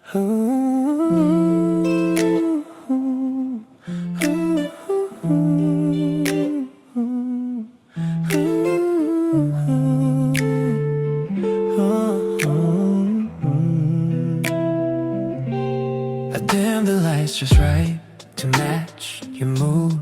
I dim the lights just right to match your mood.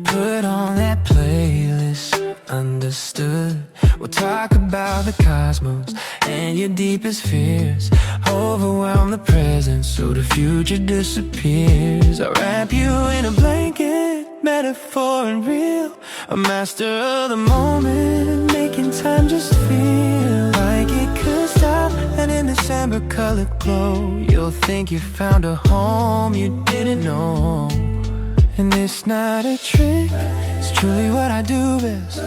Put on that playlist, understood. We'll talk about the cosmos and your deepest fears. Overwhelm the present so the future disappears. I'll wrap you in a blanket, metaphor and real. A master of the moment, making time just feel like it could stop. And in December colored glow, you'll think you found a home you didn't know. And it's not a trick, it's truly what I do best.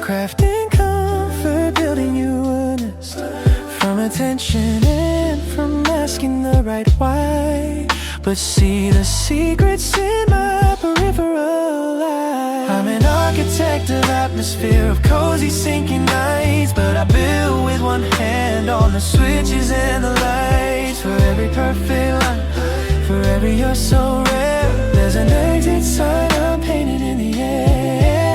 Crafting comfort, building you a nest. From attention and from asking the right why. But see the secrets in my peripheral eye. I'm an architect of atmosphere, of cozy sinking nights. But I build with one hand on the switches and the lights. For every perfect line, for every you're so rare, there's an exit sign I'm painted in the air.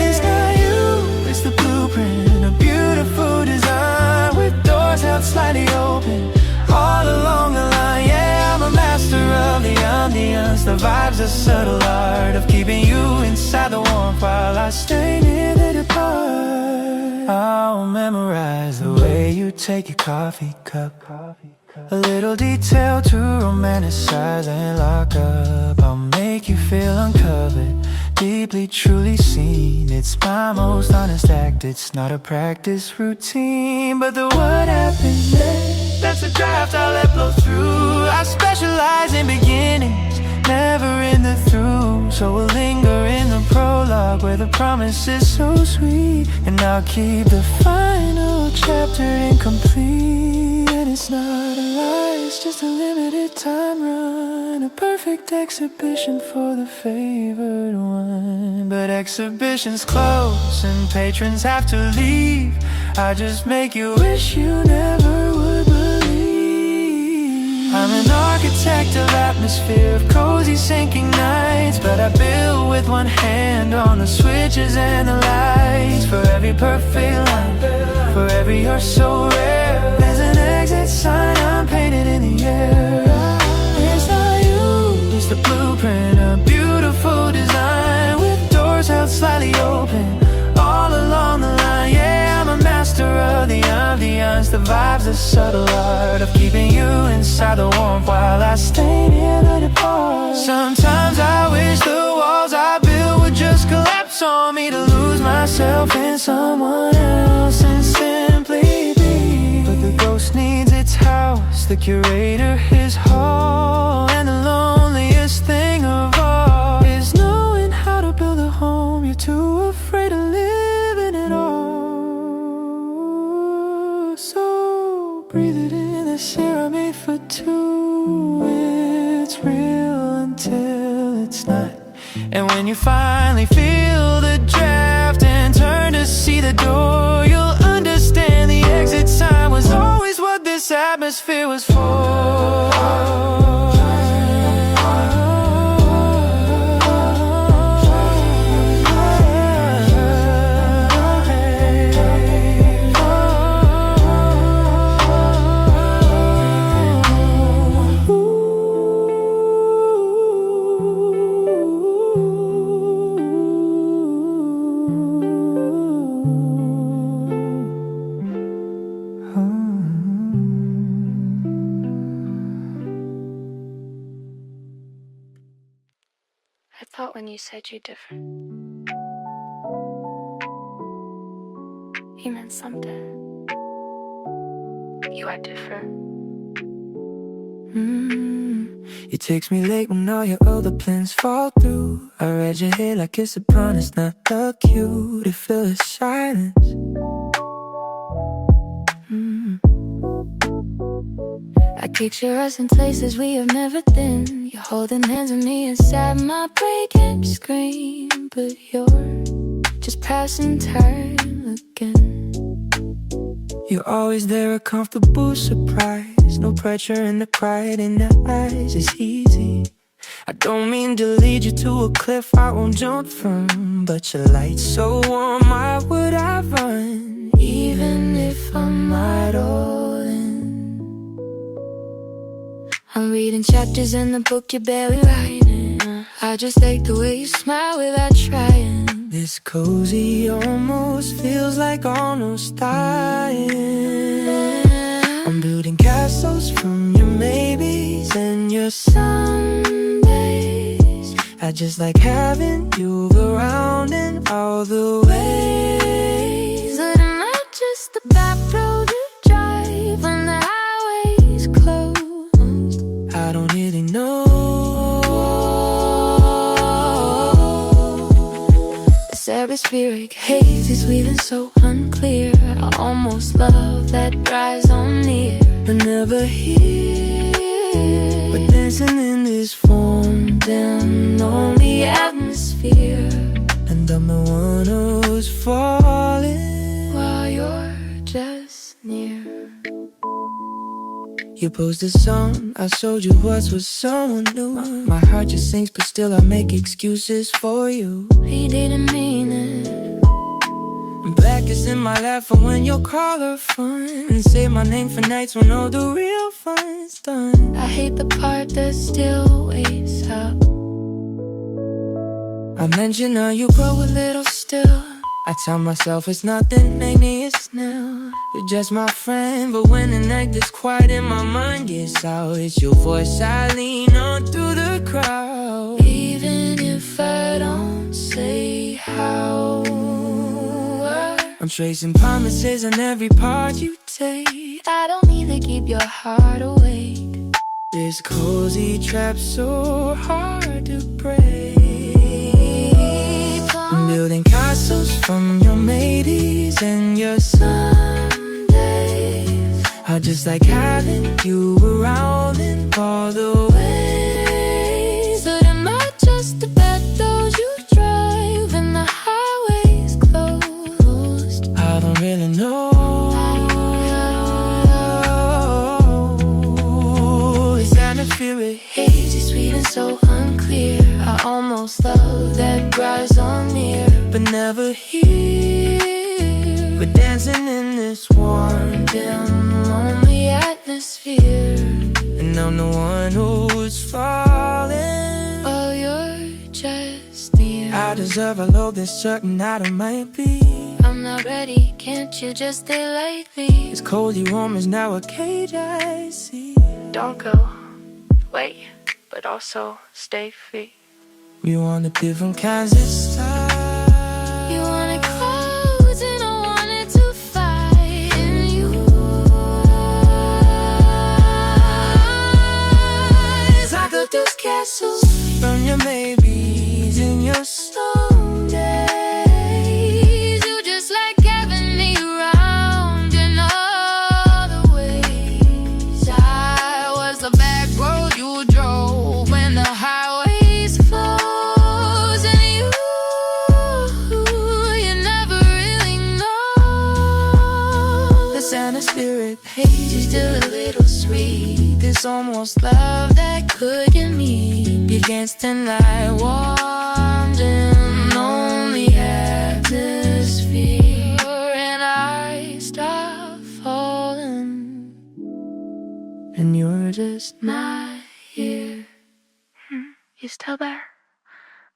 It's not you, it's the blueprint, a beautiful design with doors held slightly open all along the line. Yeah, I'm a master of the ambience. The vibe's a subtle art of keeping you inside the warmth while I stay near the depart. I'll memorize the way you take your coffee cup. A little detail to romanticize and lock up. I'll make you feel uncovered, deeply, truly seen. It's my most honest act. It's not a practice routine, but the what happened next, that's a draft I'll let blow through. I specialize in beginnings, never in the through. So we'll linger in the prologue where the promise is so sweet. And I'll keep the final chapter incomplete. And it's not a lie, it's just a limited time run, a perfect exhibition for the favored one. But exhibitions close and patrons have to leave. I just make you wish you never would believe. I'm an architect of atmosphere, of cozy sinking nights. But I build with one hand on the switches and the lights. For every perfect line, for every you're so rare, there's an exit sign I'm painted in the air. It's not you, it's the blueprint, a beautiful design with doors held slightly open all along the line. Yeah, I'm a master of the ambience. The vibe's a subtle art of keeping you inside the warmth while I stay near the depart. Sometimes I wish the walls I built would just collapse on me, to lose myself in someone else and simply be. But the ghost needs its house, the curator his hall. And the loneliest thing of all is knowing how to build a home you're too afraid to live in it all. So breathe it in, this air I made for two. It's real until it's not. And when you finally feel the draft and turn to see the door, you'll understand the exit sign was always what this atmosphere was for. I thought when you said you're different, you meant something. You are different. It takes me late when all your other plans fall through. I read your head like it's a promise, not a cue to fill the silence. I picture us in places we have never been. You're holding hands with me inside my brain, can't scream, but you're just passing time again. You're always there, a comfortable surprise. eyes. No pressure and the pride in the eyes is easy. I don't mean to lead you to a cliff I won't jump from, but your light's so warm, why would I run? Even if I'm not all in. I'm reading chapters in the book you're barely writing. I just like the way you smile without trying. This cozy almost feels like almost dying. I'm building castles from your maybes and your Sundays. I just like having you around in all the ways. But I'm not just the back road you drive when the highway's closed. I don't really know. This atmospheric haze is leaving so unclear. I almost love that rise on near, but never here. But dancing in this formed and lonely atmosphere, and I'm the one who's falling while you're just near. You posted a song, I showed you what's with someone new. My heart just sinks, but still I make excuses for you. He didn't mean it. Black is in my life for when you call her fun, and say my name for nights when all the real fun's done. I hate the part that still wakes up. I mention how you grow a little still. I tell myself it's nothing igneous now. You're just my friend, but when the night gets quiet and my mind gets out, it's your voice I lean on through the crowd. Even if I don't say how, I'm tracing promises on every part you take. I don't need to keep your heart awake. This cozy trap so hard to break. I'm building castles from your maybes and your Sundays. I just like having you around in all the ways. But I'm not just the bad those you drive when the highway's closed. I don't really know. This atmospheric Hazy, sweet and so unclear. I almost love that rise on near, but never here. But dancing in this warm dim, lonely atmosphere, and I'm the one who's falling while you're just near. I deserve a love that's certain that I might be. I'm not ready, can't you just stay like me? This cozy warm is now a cage I see. Don't go, wait, but also stay free. We want the different kinds of style. You wanted clothes and I wanted to fight in you. I could those castles from your maybes and your Sundays. You just like having me around in all the ways. I was the back road you drove when the highways closed, and you never really know. This atmospheric Haze is still a little sweet. this almost love that Couldn't meet begins tonight, warmed in lonely atmosphere, and I stop falling, and you're just not here. You still there?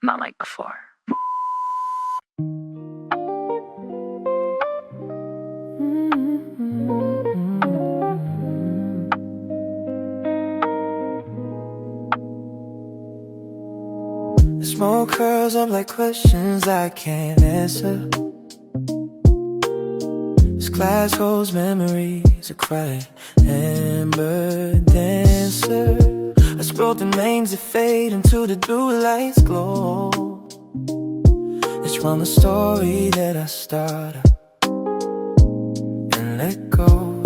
Not like before. The smoke curls up like questions I can't answer. This glass holds memories of crying amber dancer. I scroll the names that fade into the blue light's glow. It's from the story that I started and let go.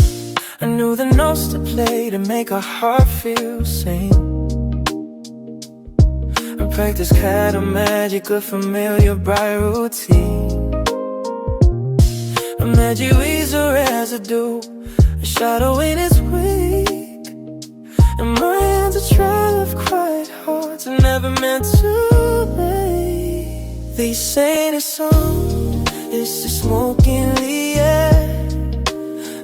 I knew the notes to play to make a heart feel sane. I practice kind of magic, a familiar bright routine. A magic weeds a residue, a shadow in its wake. and my hands are trying quite hard to never meant to be. They say the song is the smoke in the air,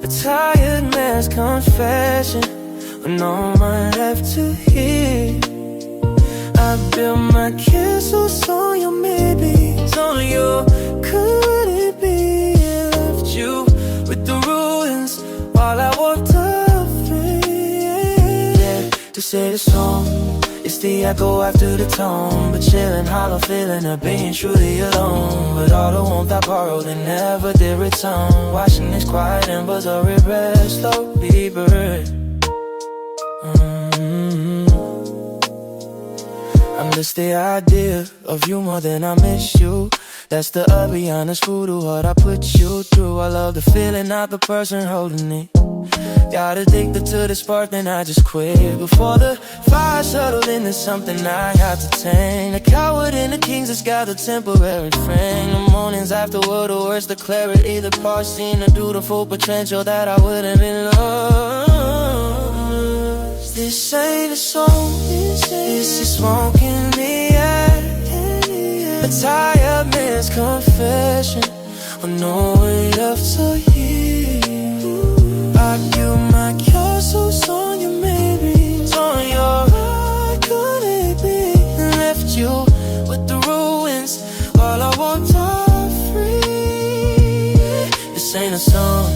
a tired man's confession with no mind left to hear. I built my castles on your maybes, on your could it be? I left you with the ruins while I walked up free. Yeah, to say the song, it's the echo after the tone, but chillin' hollow feeling of being truly alone. But all the warmth I borrowed and never did return, watching these quiet embers of regret slowly burn. I miss the idea of you more than I miss you. That's the ugly, honest truth of what I put you through. I love the feeling, not the person holding it. Got addicted to the spark, then I just quit before the fire settled into something I had to tame. The coward in the kings has got a temporary frame. The mornings afterward, the worst, the clarity, the part seen, the dutiful potential that I wouldn't be lost. This ain't a song, it's just smoke in the air, a tired man's confession with no way left to hear. I built my castles on your maybes, on your heart could it be? Left you with the ruins while I walked off free. This ain't a song,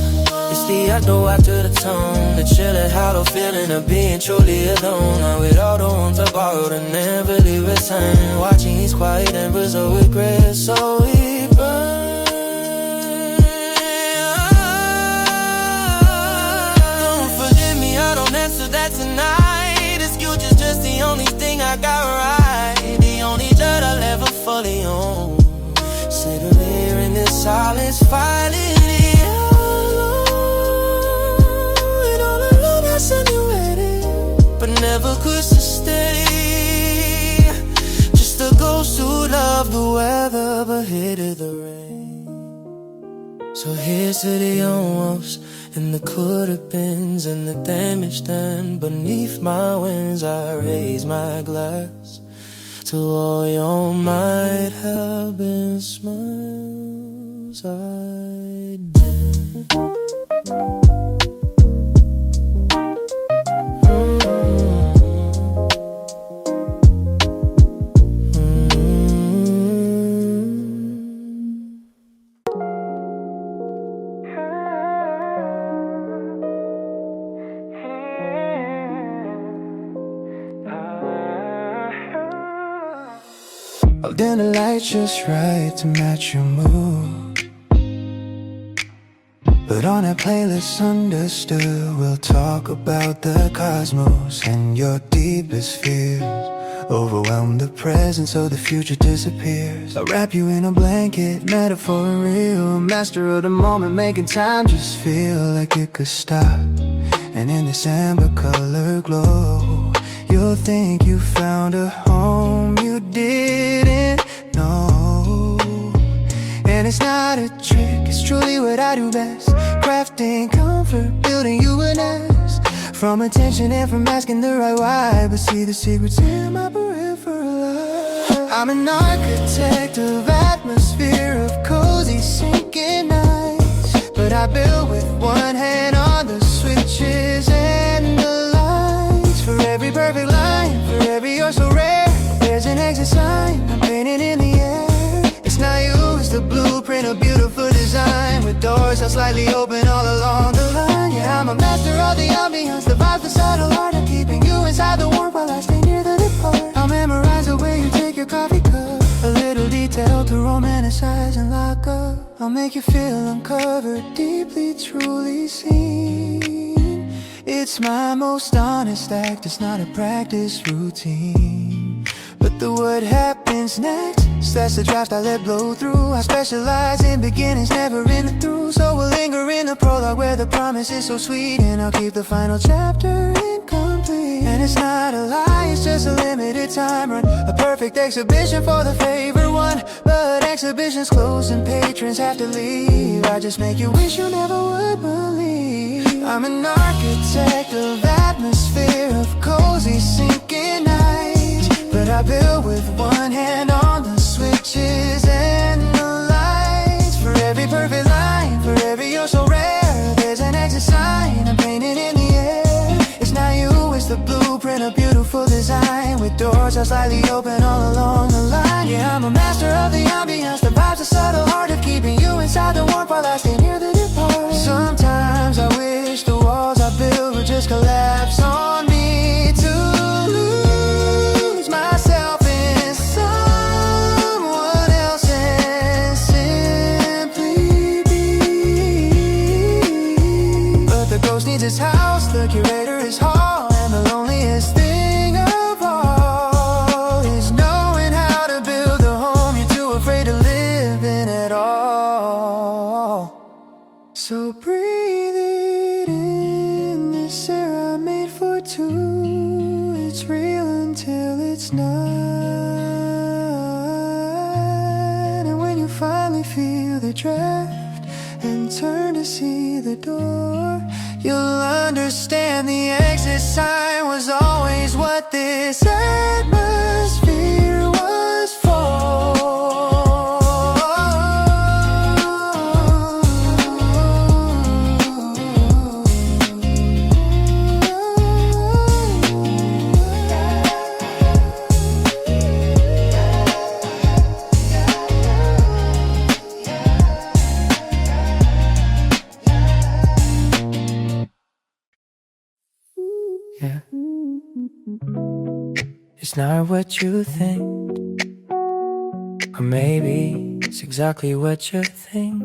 it's the echo after the tone, the chillin' hollow feeling of being truly alone. Now with all the ones I borrowed and never leave return, watching these quiet embers of regret so we burn. That tonight, this future's just the only thing I got right, the only dirt I'll ever fully own. Sitting here in this silence, fighting it alone, and all alone I simulated, but never could sustain. Just a ghost who loved the weather but hated the rain. So here's to the almost and the could-have-beens and the damage done. Beneath my wings I raise my glass to all your might have been smiles I did. I'll dim the lights just right to match your mood. But on that playlist understood, we'll talk about the cosmos and your deepest fears. Overwhelm the present so the future disappears. I'll wrap you in a blanket, metaphor and real. Master of the moment, making time just feel like it could stop. And in this amber color glow, you'll think you found a home you didn't know. And it's not a trick, it's truly what I do best. Crafting comfort, building you a nest. From attention and from asking the right why, but see the secrets in my peripheral eye. I'm an architect of atmosphere, of cozy sinking nights. But I build with one hand on the switches and the lights. For every perfect line, for every you're so rare, there's an exit sign I'm painting in the air. It's not you, it's the blueprint of beautiful design, with doors held slightly open all along the line. Yeah, I'm a master of the ambience, the vibe, the subtle art of keeping you inside the warmth while I stay near the depart. I'll memorize the way you take your coffee cup, a little detail to romanticize and lock up. I'll make you feel uncovered, deeply, truly seen. It's my most honest act, it's not a practice routine. But the what happens next, that's the draft I let blow through. I specialize in beginnings, never in the through. So we'll linger in the prologue where the promise is so sweet, and I'll keep the final chapter incomplete. And it's not a lie, it's just a limited time run, a perfect exhibition for the favorite one. But exhibitions close and patrons have to leave. I just make you wish you never would believe. I'm an architect of atmosphere, of cozy sinking nights, but I build with one hand on the switches and the lights. For every perfect line, for every you're so rare, there's an exit sign I'm painting in the air. It's not you, it's the blueprint, a beautiful design, with doors that slightly open all along the line. Yeah, I'm a master of the ambience, the vibes, the subtle art of keeping you inside the warmth while I stay near the deep part. Sometimes I wish the walls I built would just collapse on me, to lose myself in someone else and simply be. But the ghost needs his house, the curator is hall, and the loneliest thing of all is knowing how to build a home you're too afraid to live in at all. So breathe it in, this air I made for two. It's real until it's not. And when you finally feel the draft and turn to see the door, you'll understand the exit sign was always what this atmosphere was for. Yeah. It's not what you think, or maybe it's exactly what you think.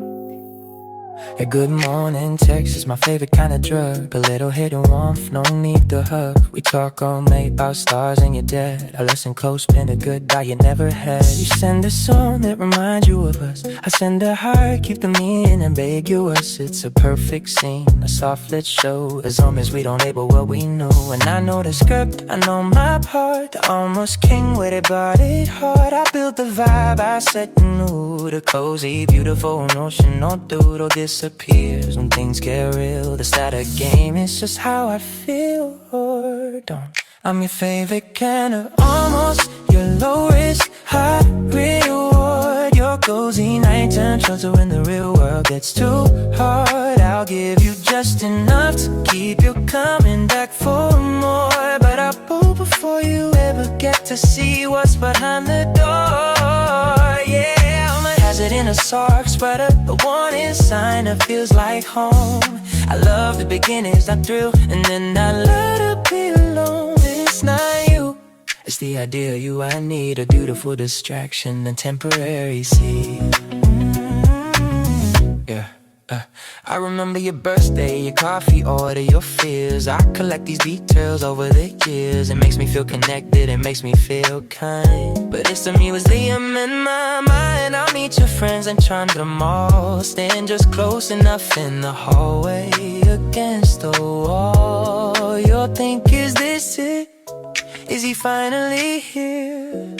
A good morning text is my favorite kind of drug. A little hit of warmth, no need to hug. We talk all night about stars and you're dead. I listen close, pin a goodbye you never had. You send a song that reminds you of us. I send a heart, keep the meaning ambiguous. It's a perfect scene, a soft lit show, as long as we don't label what we know. And I know the script, I know my part. The almost king with it, but it hard. I built the vibe, I set the mood. A cozy, beautiful notion, no doodle disappears when things get real. That's not a game, it's just how I feel or don't. I'm your favorite kind of almost, your low risk, high reward. Your cozy nighttime shelter when the real world gets too hard. I'll give you just enough to keep you coming back for more. But I'll pull before you ever get to see what's behind the door. Yeah, it in a Sark sweater, the warning sign that feels like home. I love the beginnings, that thrill, and then I let it be alone. It's not you, it's the idea of you I need. A beautiful distraction and temporary see. Yeah. I remember your birthday, your coffee order, your fears. I collect these details over the years. It makes me feel connected, it makes me feel kind. But it's to me was Liam in my mind. I'll meet your friends and charm them all. Stand just close enough in the hallway against the wall. You'll think, is this it? Is he finally here?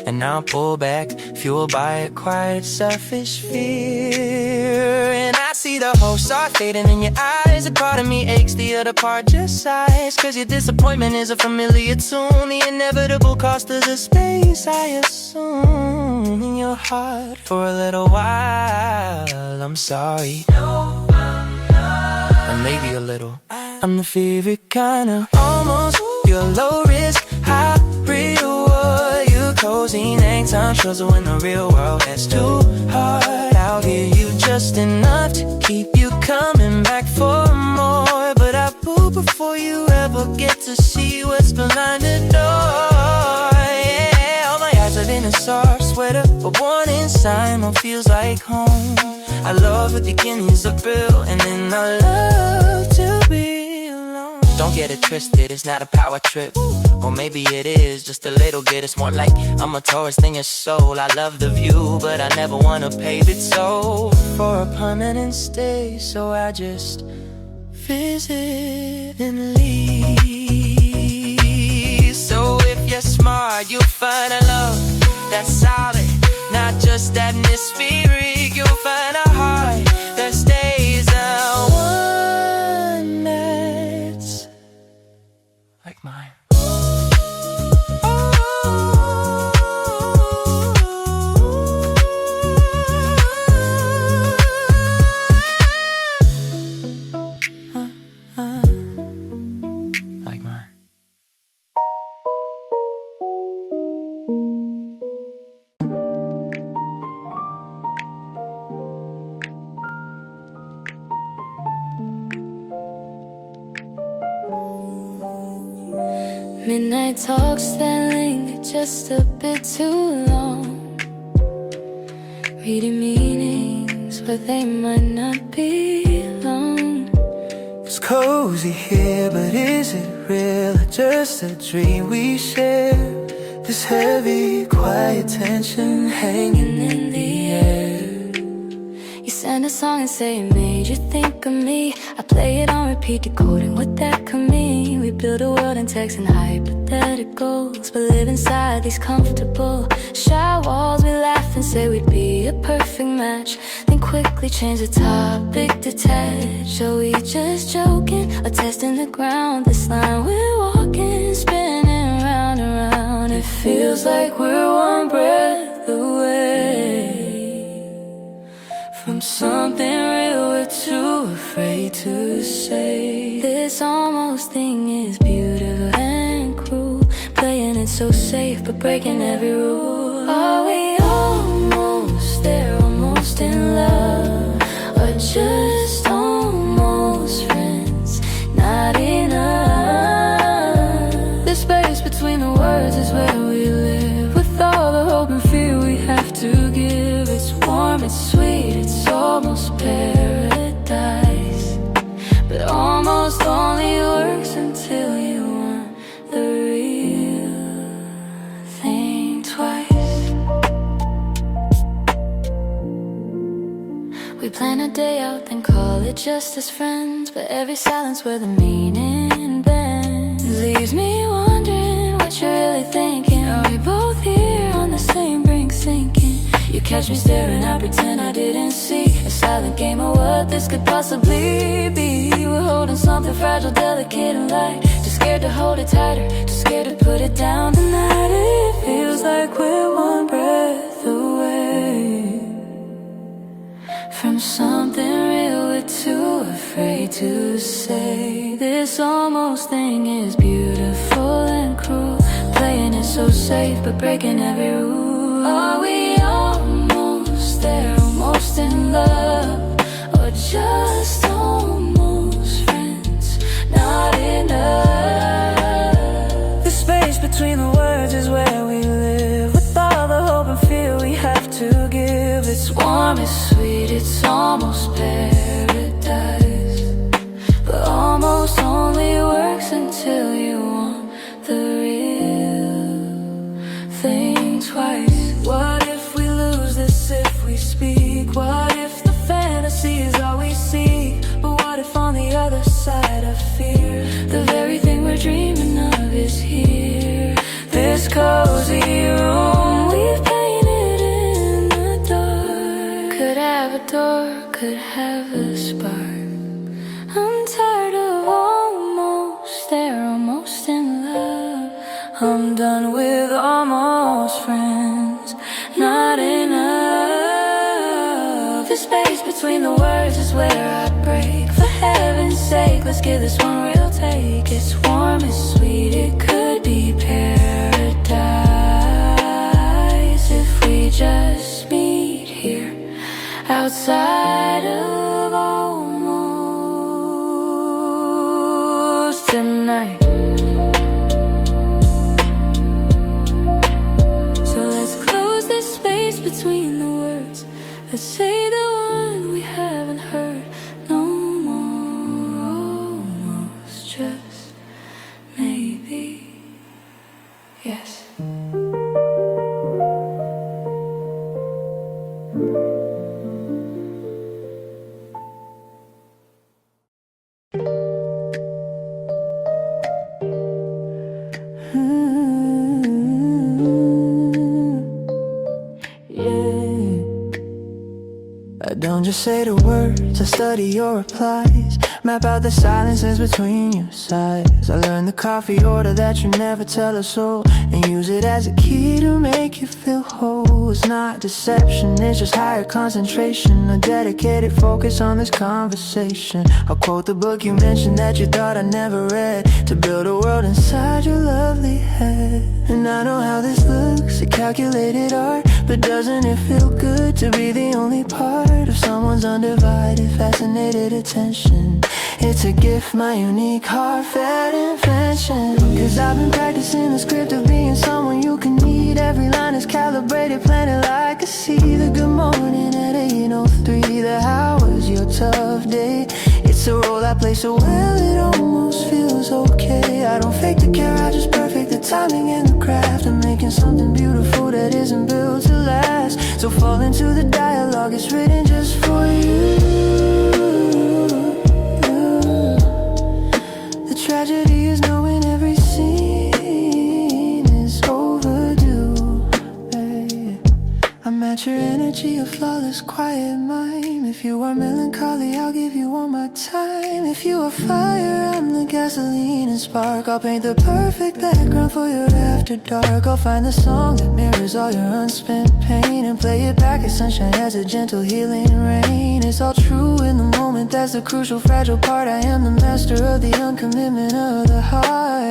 And I'll pull back, fueled by a quiet, selfish fear. And I see the whole start fading in your eyes. A part of me aches, the other part just sighs. Cause your disappointment is a familiar tune. The inevitable cost is a space, I assume, in your heart for a little while. I'm sorry. No, I'm not. Or maybe a little. I'm the favorite kind of almost, your low risk, high reward. Your cozy nighttime struggle when the real world gets too hard. I'll give you just enough to keep you coming back for more. But I pull before you ever get to see what's behind the door. Yeah, all my eyes are in a Sark sweater, a warning sign, what feels like home. I love the beginnings of Bill, and then I love to be alone. Don't get it twisted, it's not a power trip. Or maybe it is, just a little bit. It's more like I'm a tourist in your soul. I love the view, but I never wanna pave it so for a permanent stay. So I just visit and leave. So if you're smart, you'll find a love that's solid, not just atmospheric. You'll find a heart that stays. I Midnight talks that linger just a bit too long, reading meanings where they might not belong. It's cozy here, but is it real or just a dream we share? This heavy, quiet tension hanging in the air. You send a song and say it made you think of me. I play it on repeat, decoding what that could mean. We build a world in text and hypotheticals, but live inside these comfortable shy walls. We laugh and say we'd be a perfect match, then quickly change the topic, detach. Are we just joking or testing the ground? This line we're walking, spinning round and round. It feels like we're one breath away from something real we're too afraid to say. This almost thing is beautiful and cruel, playing it so safe but breaking every rule. Are we almost there, almost in love, or just almost friends? Not enough. The space between the words is where we live, with all the hope and fear we have to give. It's warm, it's sweet, it's almost paradise, but almost only works until you want the real thing twice. We plan a day out, then call it just as friends, but every silence where the meaning bends leaves me wondering what you're really thinking. Are we both here on the same brink, sinking? You catch me staring, I pretend I didn't see a silent game of what this could possibly be. We're holding something fragile, delicate and light, too scared to hold it tighter, too scared to put it down tonight. It feels like we're one breath away from something real we're too afraid to say. This almost thing is beautiful and cruel, playing it so safe but breaking every rule. Are we almost there, almost in love, or just almost friends? Not enough. The space between the words is where we live, with all the hope and fear we have to give. It's warm, it's sweet, it's almost paradise, but almost only works until you want the real thing twice. What if we lose this if we speak? What if the fantasy is all we see? But what if on the other side of fear, the very thing we're dreaming of is here? This cozy room we've painted in the dark could have a door, could have a spark. I'm tired of almost there, almost in love. I'm done with almost friends. Not enough. The space between the words is where I break. For heaven's sake, let's give this one real take. It's warm, it's sweet, it could be paradise if we just meet here outside of almost tonight. Between the words, let's say the one we haven't heard no more. Almost, just maybe, yes. Don't just say the words, I study your replies, map out the silences between your sighs. I learned the coffee order that you never tell a soul, and use it as a key to make you feel whole. It's not deception, it's just higher concentration, a dedicated focus on this conversation. I'll quote the book you mentioned that you thought I never read, to build a world inside your lovely head. And I know how this looks, a calculated art, but doesn't it feel good to be the only part of someone's undivided, fascinated attention? It's a gift, my unique heartfelt invention. Cause I've been practicing the script of being someone you can need. Every line is calibrated, planted like a seed. The good morning at 8:03. The how was your tough day? It's a role I play so well it almost feels okay. I don't fake the care, I just perfect the timing and the craft of making something beautiful that isn't built to last. So fall into the dialogue, it's written just for you. The tragedy is knowing every scene is overdue, babe. I match your energy, a flawless quiet mime. If you are melancholy, I'll give you all my time. If you are fire, I'm the gasoline and spark. I'll paint the perfect background for your after dark. I'll find the song that mirrors all your unspent pain and play it back as sunshine, as a gentle healing rain. It's all true in the moment, that's the crucial fragile part. I am the master of the uncommitment of the heart.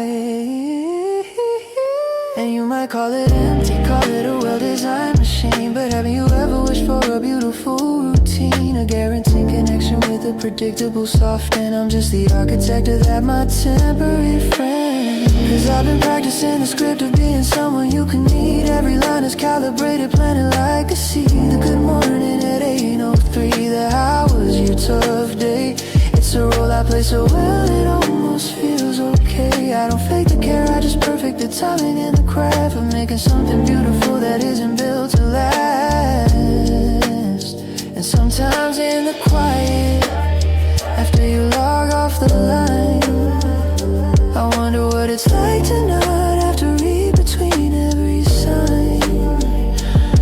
And you might call it empty, call it a well-designed machine, but haven't you ever wished for a beautiful routine? A guaranteed connection with a predictable soft, and I'm just the architect of that, my temporary friend. Cause I've been practicing the script of being someone you can need. Every line is calibrated, planted like a seed. The good morning at 8:03. The how was your tough day? It's a role I play so well it almost feels okay. I don't fake the care, I just perfect the timing and the craft of making something beautiful that isn't built to last. And sometimes in the quiet, after you log off the line, I wonder what it's like to not have to read between every sign.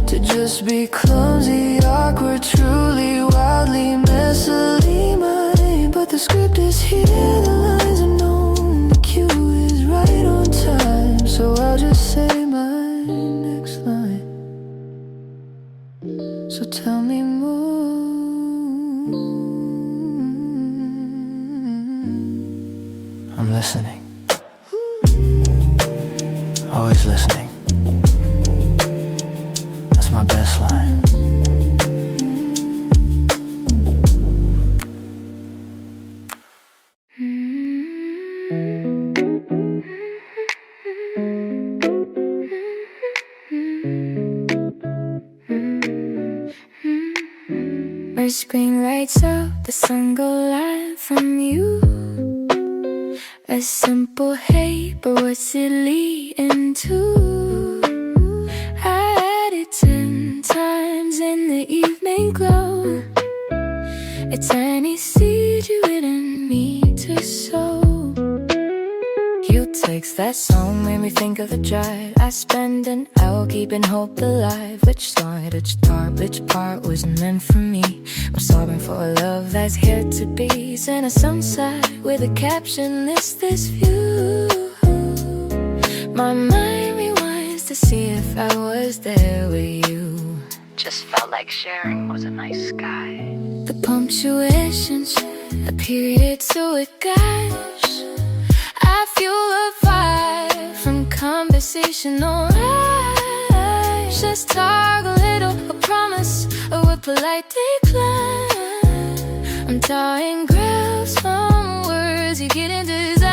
To just be clumsy, awkward, truly, wildly, messily mine. But the script is here, the lines are known, the cue is right on time. So I'll just say my next line. So tell me more. I'm listening. Always listening. That's my best line. When spring lights up, the sun go light from you. A simple hey, but what's it leading to? I had it 10 times in the evening glow. A tiny seed you didn't mean to sow. You text that song made me think of the drive I spend an hour keeping hope alive. Which side, which part, which part was meant for me? I'm sobbing for a love that's here to be. Send a sunset with a caption, list this view. My mind rewinds to see if I was there with you. Just felt like sharing was a nice sky. The punctuations, a period so it guides. I feel a vibe from conversational rise. Just talk a little, a promise, or a polite decline. I'm drawing graphs from words you get in design.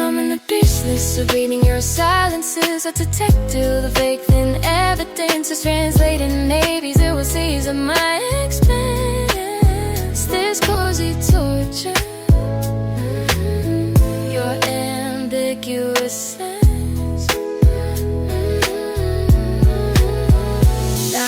I'm in the business of reading your silences. A detective, the fake thin evidence is translating navies. It was seas at my expense. This cozy torture, your ambiguous sense.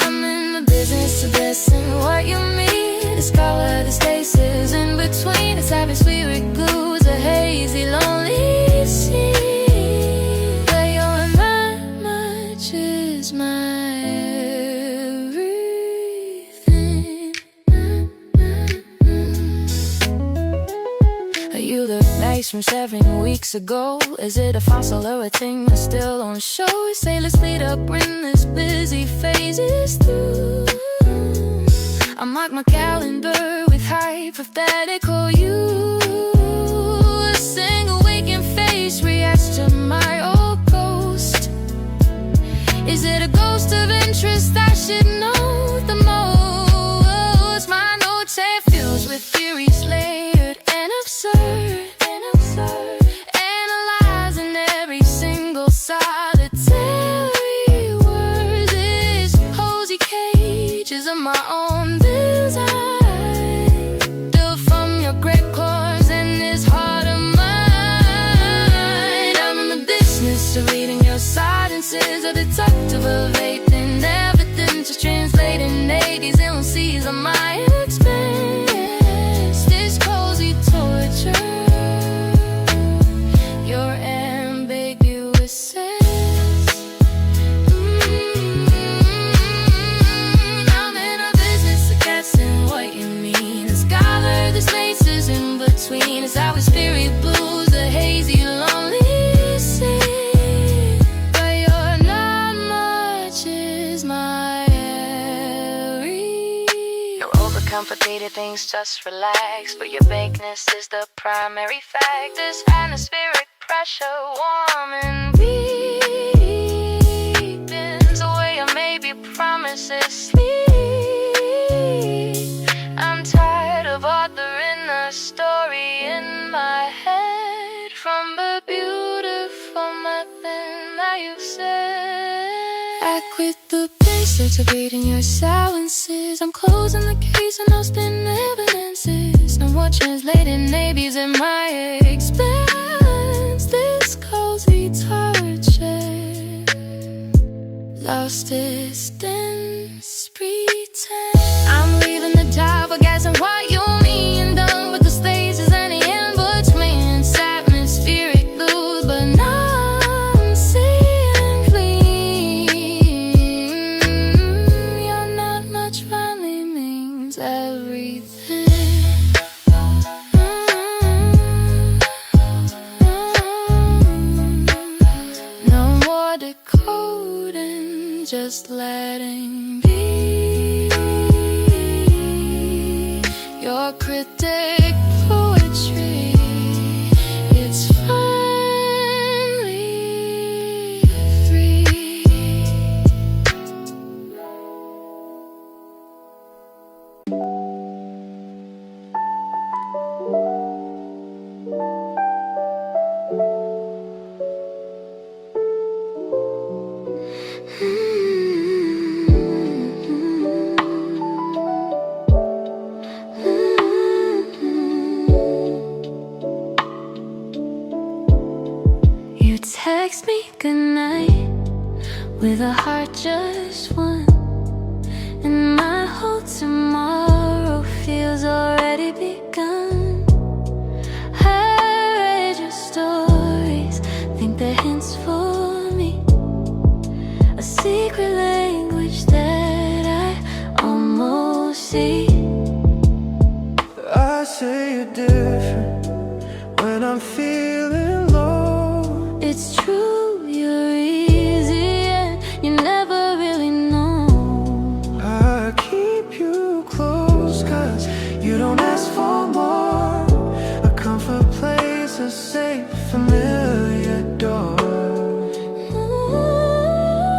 I'm in the business of guessing what you mean. Discover the spaces in between. It's obviously with glues, a hazy, lonely scene. But you're not much is my everything. Are you the face from 7 weeks ago? Is it a fossil or a thing that's still on show? Say let's meet up when this busy phase is through. I mark my calendar with hypothetical you. A single waking face reacts to my old ghost. Is it a ghost of interest I should know the most? My notes have filled with theories laid a detective of everything, evidence just translating 80s and we'll see of my experience. This cozy torture, your ambiguous sense. I'm in a business of guessing what you mean. A scholar, the spaces in between. It's how we spirit blues, the hazy, lonely sea. But you're not much, is my airy. Your overcomplicated things, just relax. But your vagueness is the primary fact. This atmospheric pressure, warm and deepens away your maybe promises sleep. I'm tired of authoring a story in my head from the beautiful nothing that you've said. Act with the basics of reading your silences. I'm closing the case and I'll spin evidences. No more translating navies in my expense. This cozy torture, lost distance, pretend. I'm leaving the top, I guess, and what you mean. Done with the stages and the in-between. Atmospheric blues, but now I'm seeing clean. You're not much finally means everything. No more decoding, just letting be. Your cryptic poetry, it's finally free. You text me goodnight with a heart just one, and my whole tomorrow feels already begun. I read your stories, think they're hints for me, a secret language that I almost see. I say you're different when I'm feeling low. It's true, you're easy and you never really know. I keep you close cause you don't ask for more. A comfort place, a safe, familiar door.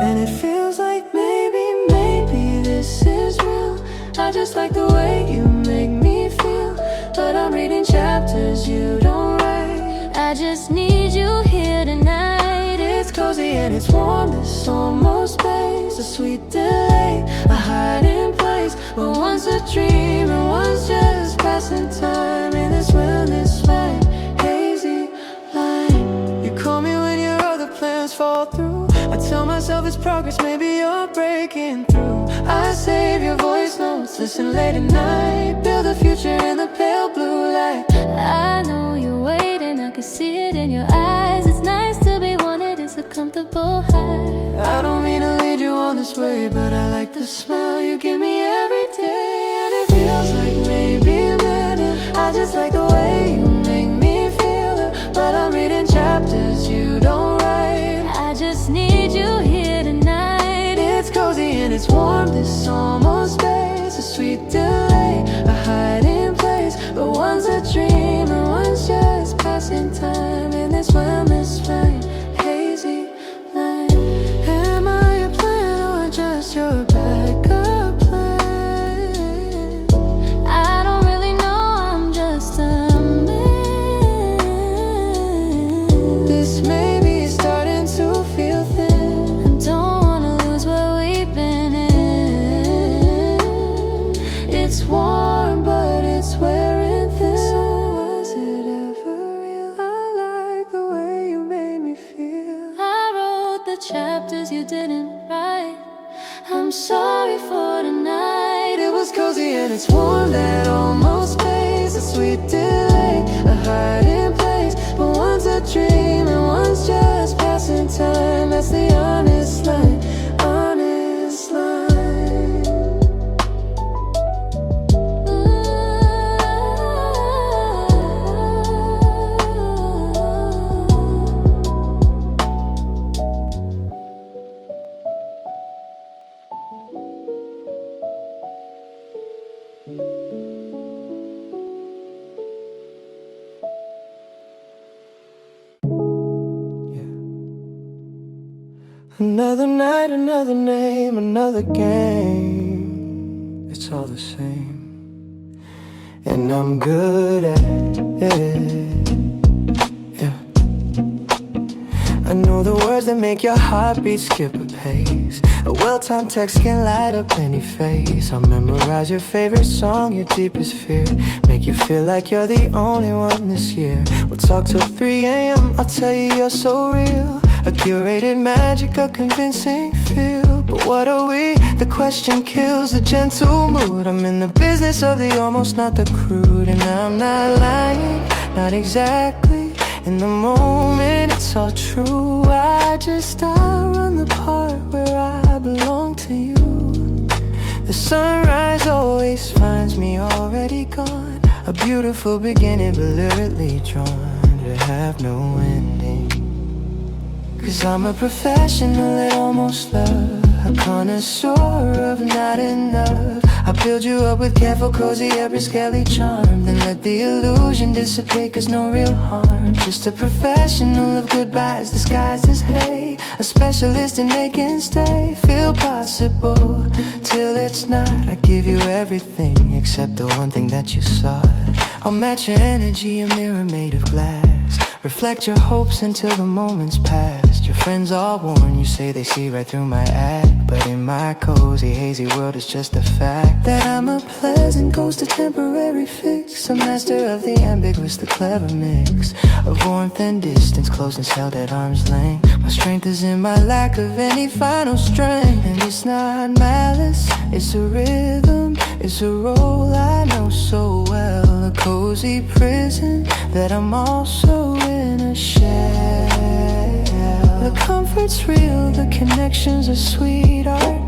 And it feels like maybe this is real. I just like the way you make me feel, but I'm reading chapters you don't write. I just need you here tonight. It's cozy and it's warm, there's almost space, a sweet delay, a hiding place. But once a dream and once just passing time in this wellness light, hazy line. You call me when your other plans fall through. I tell myself it's progress, maybe you're breaking through. I save your voice notes, listen late at night, build a future in the pale blue light. I know you're waiting, I can see it in your eyes. It's nice to be wanted, it's a comfortable high. I don't mean to lead you on this way, but I like the smell you give me every day. And it feels like maybe a minute. I just like the way you make me feel it, but I'm reading chapters you don't write. I just need you here tonight. It's cozy and it's warm, this almost space, a sweet delay, a hiding place. But one's a dream and one's just passing time in this wellness light, hazy line. Am I a plan or just your backup plan? I don't really know, I'm just a man. This may be starting to feel thin. I don't wanna lose what we've been in. chapters you didn't write. I'm sorry for tonight. It was cozy and it's warm, that almost pays a sweet delay, a hiding place. But one's a dream and one's just passing time. That's the honest line, honest line. Another night, another name, another game. It's all the same, and I'm good at it. Yeah, I know the words that make your heartbeat skip a pace. A well-timed text can light up any face. I'll memorize your favorite song, your deepest fear, make you feel like you're the only one this year. We'll talk till 3 a.m. I'll tell you you're so real. A curated magic, a convincing feel. But what are we? The question kills the gentle mood. I'm in the business of the almost, not the crude. And I'm not lying, not exactly. In the moment, it's all true. I run the part where I belong to you. The sunrise always finds me already gone. A beautiful beginning, but literally drawn to have no ending. 'Cause I'm a professional at almost love, a connoisseur of not enough. I build you up with careful, cozy, every scaly charm, then let the illusion dissipate, 'cause no real harm. Just a professional of goodbyes disguised as hay, a specialist in making stay feel possible till it's not. I give you everything except the one thing that you sought. I'll match your energy, a mirror made of glass, reflect your hopes until the moment's past. Your friends all warn you, say they see right through my act. But in my cozy, hazy world, it's just a fact that I'm a pleasant ghost, a temporary fix, a master of the ambiguous, the clever mix of warmth and distance, closeness held at arm's length. My strength is in my lack of any final strength. And it's not malice, it's a rhythm, it's a role I know so well. A cozy prison that I'm also in a shell. The comfort's real, the connections are sweet art,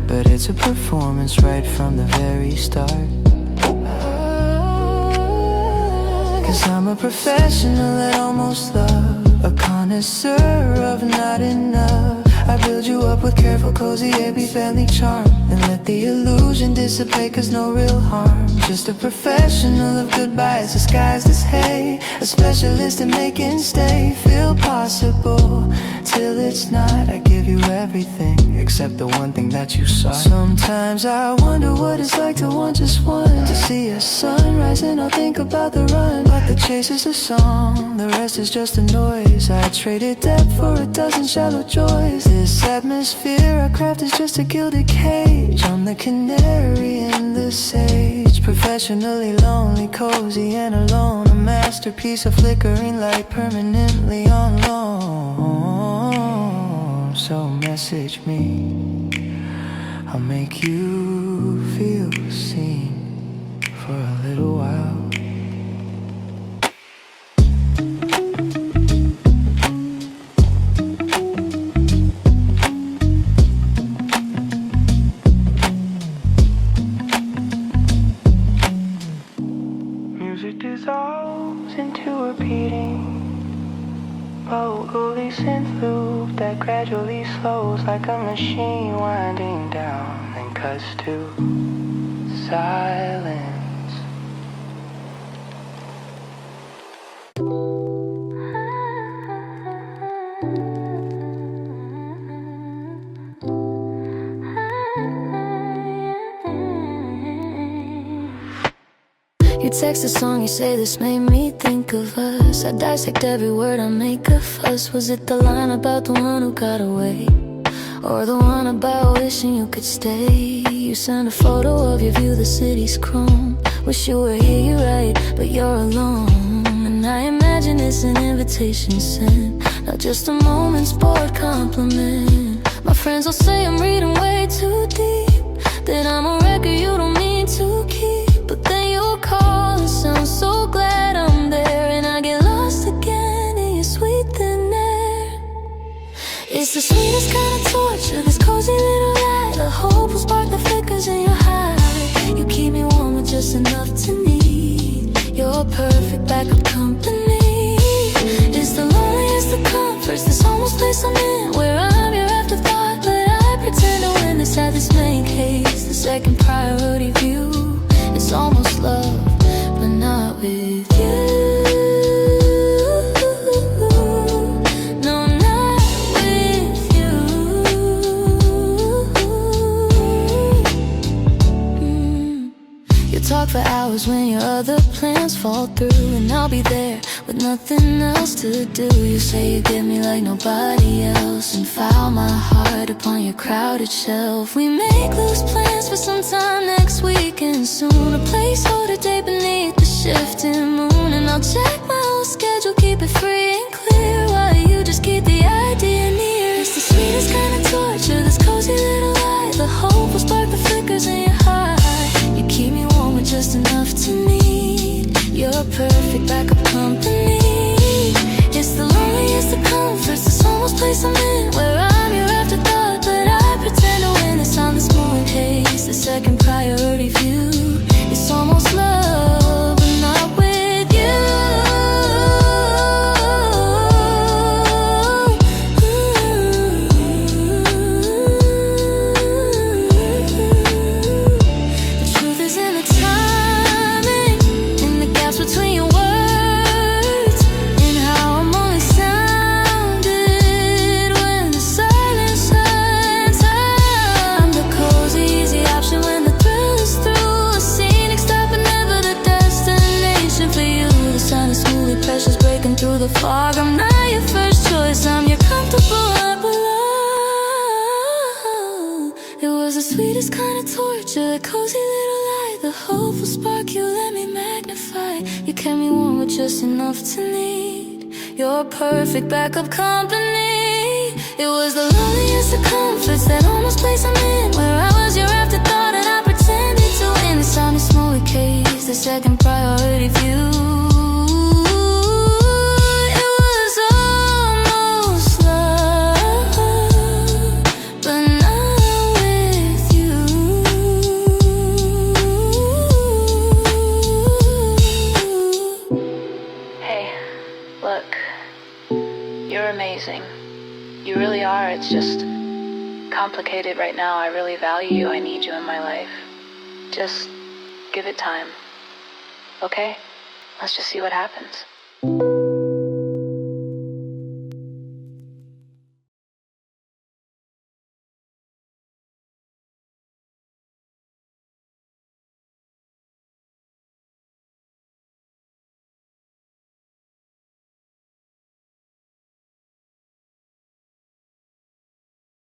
but it's a performance right from the very start. 'Cause I'm a professional at almost love, a connoisseur of not enough. I build you up with careful, cozy, AB family charm, and let the illusion dissipate, 'cause no real harm. Just a professional of goodbyes disguised as hay, a specialist in making stay feel possible till it's not. I give you everything except the one thing that you saw. Sometimes I wonder what it's like to want just one, to see a sunrise and I'll think about the run. But the chase is a song, the rest is just a noise. I traded depth for a dozen shallow joys. This atmosphere I craft is just a gilded cage. I'm the canary in the sage, professionally lonely, cozy and alone. A masterpiece of flickering light, permanently on loan. So message me, I'll make you feel seen for a little while. Dissolves into a beating, vocally synth loop that gradually slows like a machine winding down and cuts to silence. You text a song, you say this made me think of us. I dissect every word, I make a fuss. Was it the line about the one who got away, or the one about wishing you could stay? You sent a photo of your view, the city's chrome. Wish you were here, you're right, but you're alone. And I imagine imagine it's an invitation sent, not just a moment's bored compliment. My friends will say I'm reading way too deep, that I'm a record you don't mean to keep. But then you'll call and sound so glad I'm there, and I get lost again in your sweet thin air. It's the sweetest kind of torture, this cozy little light, a hope will spark the flickers in your heart. You keep me warm with just enough to need. You're perfect backup company. It's the loneliest of comforts, this almost place I'm in, where I'm your afterthought, but I pretend to win this at this main case, the second priority view. It's almost love, but not with you. No, not with you. You talk for hours when your other plans fall through, and I'll be there with nothing else to do. You say you get me like nobody else, and file my heart upon your crowded shelf. We make loose plans for some time next week, and soon a placeholder day beneath the shifting moon. And I'll check my whole schedule, keep it free and clear, while you just keep the idea near. It's the sweetest kind of torture, this cozy little light, the hope will spark the flickers in your heart. You keep me warm with just enough to need. You're perfect backup company. It's the loneliest of comforts, this almost place I'm in, where I'm your afterthought, but I pretend to win this on this moving case, the second priority view. It's almost love, but not with you. The truth is in the timing, in the gaps between your words, and how I'm only sounded when the silence hurts. I'm the cozy, easy option when the thrill is through, a scenic stop but never the destination for you. The sun is smoothly precious, breaking through the fog. I'm not your first choice, I'm your comfortable I belong. It was the sweetest kind of torture, a cozy little light, the hopeful spark you let me magnify. You kept me warm with just enough to need. You're perfect backup company. It was the loneliest of comforts, that almost place I'm in, where I was your afterthought, and I pretended to win this on this movie case, the second priority view. It was almost love, but not with you. Hey, look, you're amazing. You really are. It's just complicated right now. I really value you. I need you in my life. Just give it time. Okay? Let's just see what happens.